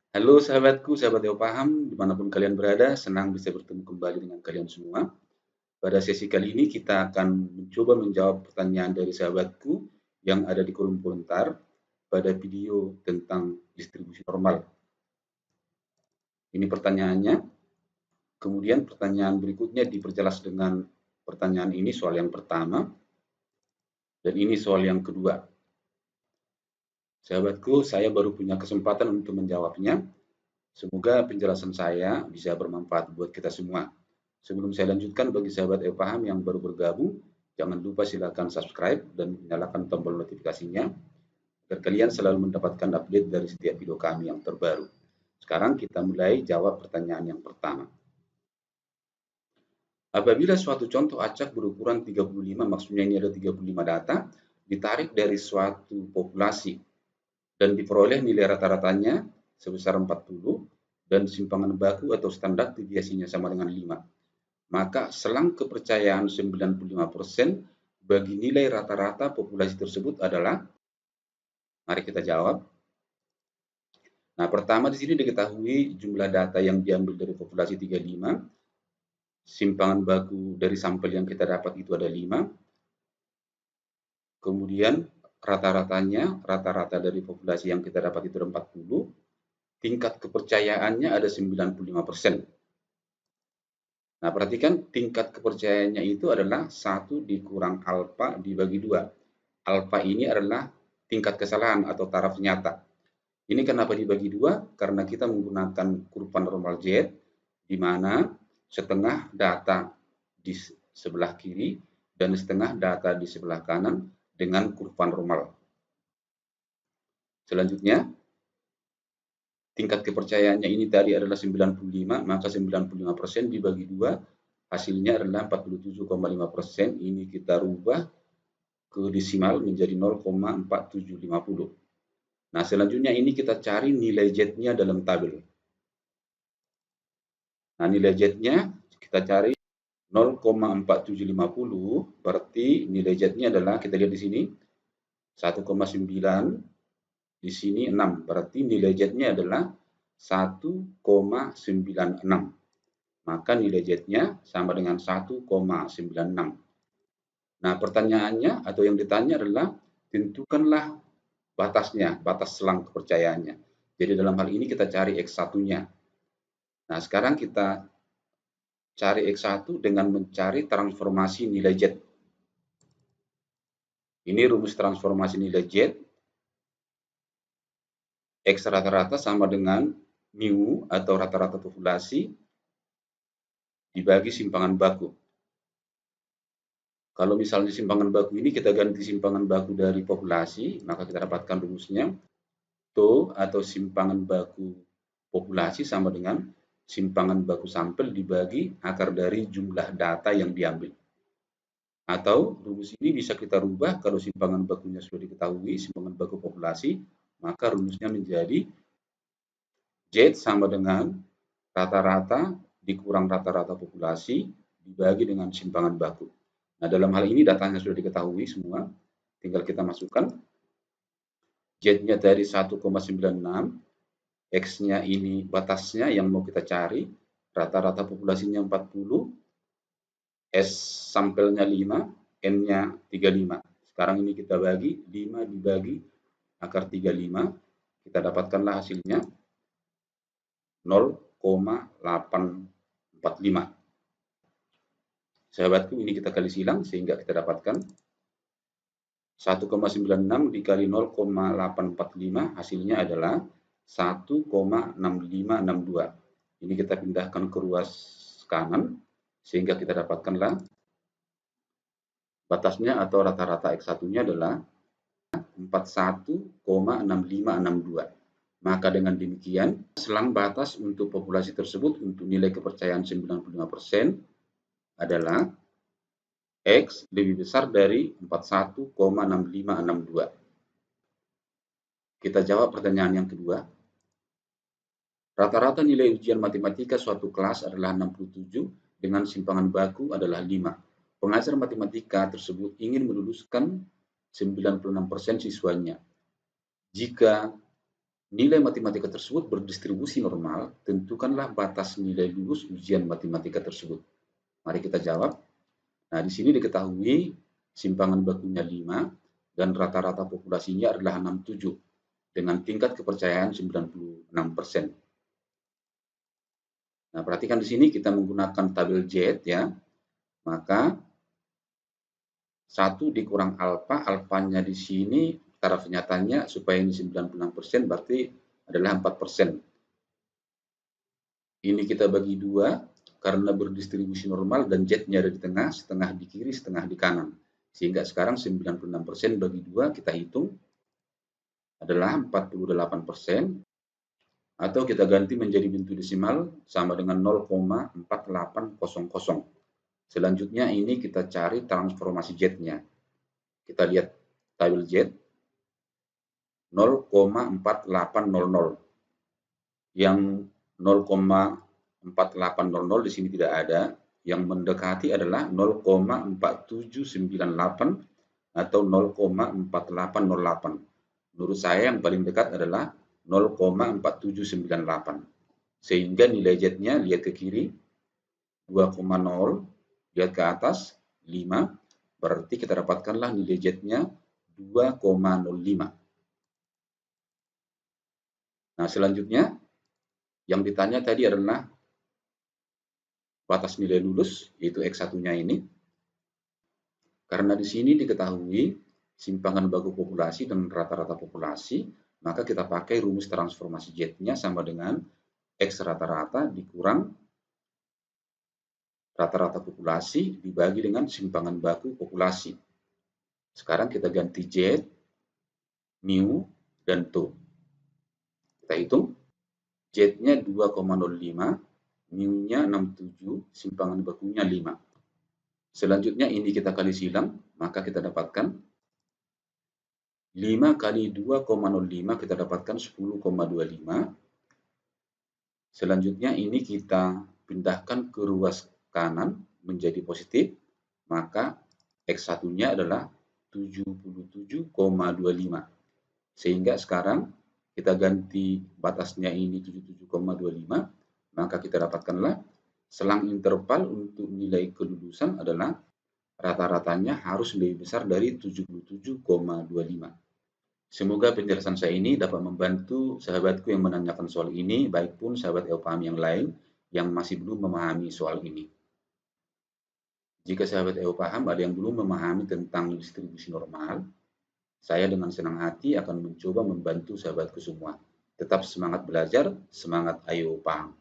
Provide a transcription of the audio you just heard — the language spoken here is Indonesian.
Halo sahabatku, sahabat yang paham, dimanapun kalian berada, senang bisa bertemu kembali dengan kalian semua. Pada sesi kali ini kita akan mencoba menjawab pertanyaan dari sahabatku yang ada di kolom komentar pada video tentang distribusi normal. Ini pertanyaannya, kemudian pertanyaan berikutnya diperjelas dengan pertanyaan ini soal yang pertama, dan ini soal yang kedua. Sahabatku, saya baru punya kesempatan untuk menjawabnya. Semoga penjelasan saya bisa bermanfaat buat kita semua. Sebelum saya lanjutkan, bagi sahabat paham yang baru bergabung, jangan lupa silakan subscribe dan nyalakan tombol notifikasinya agar kalian selalu mendapatkan update dari setiap video kami yang terbaru. Sekarang kita mulai jawab pertanyaan yang pertama. Apabila suatu contoh acak berukuran 35, maksudnya ini ada 35 data, ditarik dari suatu populasi dan diperoleh nilai rata-ratanya sebesar 40 dan simpangan baku atau standar deviasinya sama dengan 5. Maka selang kepercayaan 95% bagi nilai rata-rata populasi tersebut adalah, mari kita jawab. Nah, pertama di sini diketahui jumlah data yang diambil dari populasi 35, simpangan baku dari sampel yang kita dapat itu ada 5, kemudian rata-ratanya, rata-rata dari populasi yang kita dapat itu ada 40, tingkat kepercayaannya ada 95%. Nah, perhatikan tingkat kepercayaannya itu adalah 1 dikurang alfa dibagi 2. Alfa ini adalah tingkat kesalahan atau taraf nyata. Ini kenapa dibagi 2? Karena kita menggunakan kurva normal Z, di mana setengah data di sebelah kiri dan setengah data di sebelah kanan dengan kurva normal. Selanjutnya, tingkat kepercayaannya ini tadi adalah 95, maka 95% dibagi 2, hasilnya adalah 47,5%. Ini kita rubah ke desimal menjadi 0,4750. Nah, selanjutnya ini kita cari nilai Z-nya dalam tabel. Nah, nilai Z-nya kita cari 0,4750, berarti nilai Z-nya adalah, kita lihat di sini, 1,9, di sini 6, berarti nilai Z-nya adalah 1,96. Maka nilai Z-nya sama dengan 1,96. Nah, pertanyaannya atau yang ditanya adalah, tentukanlah batasnya, batas selang kepercayaannya. Jadi dalam hal ini kita cari X1-nya. Nah, sekarang kita cari X1 dengan mencari transformasi nilai Z. Ini rumus transformasi nilai Z. X rata-rata sama dengan mu atau rata-rata populasi dibagi simpangan baku. Kalau misalnya simpangan baku ini kita ganti simpangan baku dari populasi, maka kita dapatkan rumusnya. To atau simpangan baku populasi sama dengan simpangan baku sampel dibagi akar dari jumlah data yang diambil. Atau rumus ini bisa kita rubah kalau simpangan bakunya sudah diketahui, simpangan baku populasi, maka rumusnya menjadi Z sama dengan rata-rata dikurang rata-rata populasi dibagi dengan simpangan baku. Nah, dalam hal ini datanya sudah diketahui semua, tinggal kita masukkan. Z-nya dari 1,96, X-nya ini batasnya yang mau kita cari, rata-rata populasinya 40, S sampelnya 5, N-nya 35. Sekarang ini kita bagi, 5 dibagi akar 35, kita dapatkanlah hasilnya 0,845. Sahabatku, ini kita kali silang sehingga kita dapatkan 1,96 dikali 0,845, hasilnya adalah 1,6562. Ini kita pindahkan ke ruas kanan sehingga kita dapatkanlah batasnya atau rata-rata X1-nya adalah 41,6562. Maka dengan demikian, selang batas untuk populasi tersebut untuk nilai kepercayaan 95% adalah X lebih besar dari 41,6562. Kita jawab pertanyaan yang kedua. Rata-rata nilai ujian matematika suatu kelas adalah 67 dengan simpangan baku adalah 5. Pengajar matematika tersebut ingin meluluskan 96% siswanya. Jika Nilai matematika tersebut berdistribusi normal, tentukanlah batas nilai lulus ujian matematika tersebut. Mari kita jawab. Nah, di sini diketahui simpangan bakunya 5 dan rata-rata populasinya adalah 67 dengan tingkat kepercayaan 96%. Nah, perhatikan di sini kita menggunakan tabel Z ya. Maka 1 dikurang alfa, alfanya di sini taraf nyatanya supaya ini 96% berarti adalah 4%. Ini kita bagi 2 karena berdistribusi normal dan Z-nya ada di tengah, setengah di kiri, setengah di kanan. Sehingga sekarang 96% bagi 2 kita hitung adalah 48%, atau kita ganti menjadi bentuk desimal sama dengan 0,4800. Selanjutnya ini kita cari transformasi Z-nya. Kita lihat tabel Z 0,4800. Yang 0,4800 di sini tidak ada. Yang mendekati adalah 0,4798 atau 0,4808. Menurut saya yang paling dekat adalah 0,4798. Sehingga nilai Z-nya lihat ke kiri 2,0, lihat ke atas 5, berarti kita dapatkanlah nilai Z-nya 2,05. Nah, selanjutnya yang ditanya tadi adalah batas nilai lulus, yaitu X1-nya ini. Karena di sini diketahui simpangan baku populasi dan rata-rata populasi, maka kita pakai rumus transformasi Z-nya sama dengan X rata-rata dikurang rata-rata populasi dibagi dengan simpangan baku populasi. Sekarang kita ganti Z, mu, dan to. Kita hitung. Z-nya 2,05, mu-nya 67, simpangan bakunya 5. Selanjutnya ini kita kali silang, maka kita dapatkan 5 kali 2,05 kita dapatkan 10,25. Selanjutnya ini kita pindahkan ke ruas kanan menjadi positif, maka X1-nya adalah 77,25. Sehingga sekarang kita ganti batasnya ini 77,25, maka kita dapatkanlah selang interval untuk nilai kelulusan adalah rata-ratanya harus lebih besar dari 77,25. Semoga penjelasan saya ini dapat membantu sahabatku yang menanyakan soal ini, baik pun sahabat EUPAM yang lain yang masih belum memahami soal ini. Jika sahabat EUPAM ada yang belum memahami tentang distribusi normal, saya dengan senang hati akan mencoba membantu sahabatku semua. Tetap semangat belajar, semangat ayo paham.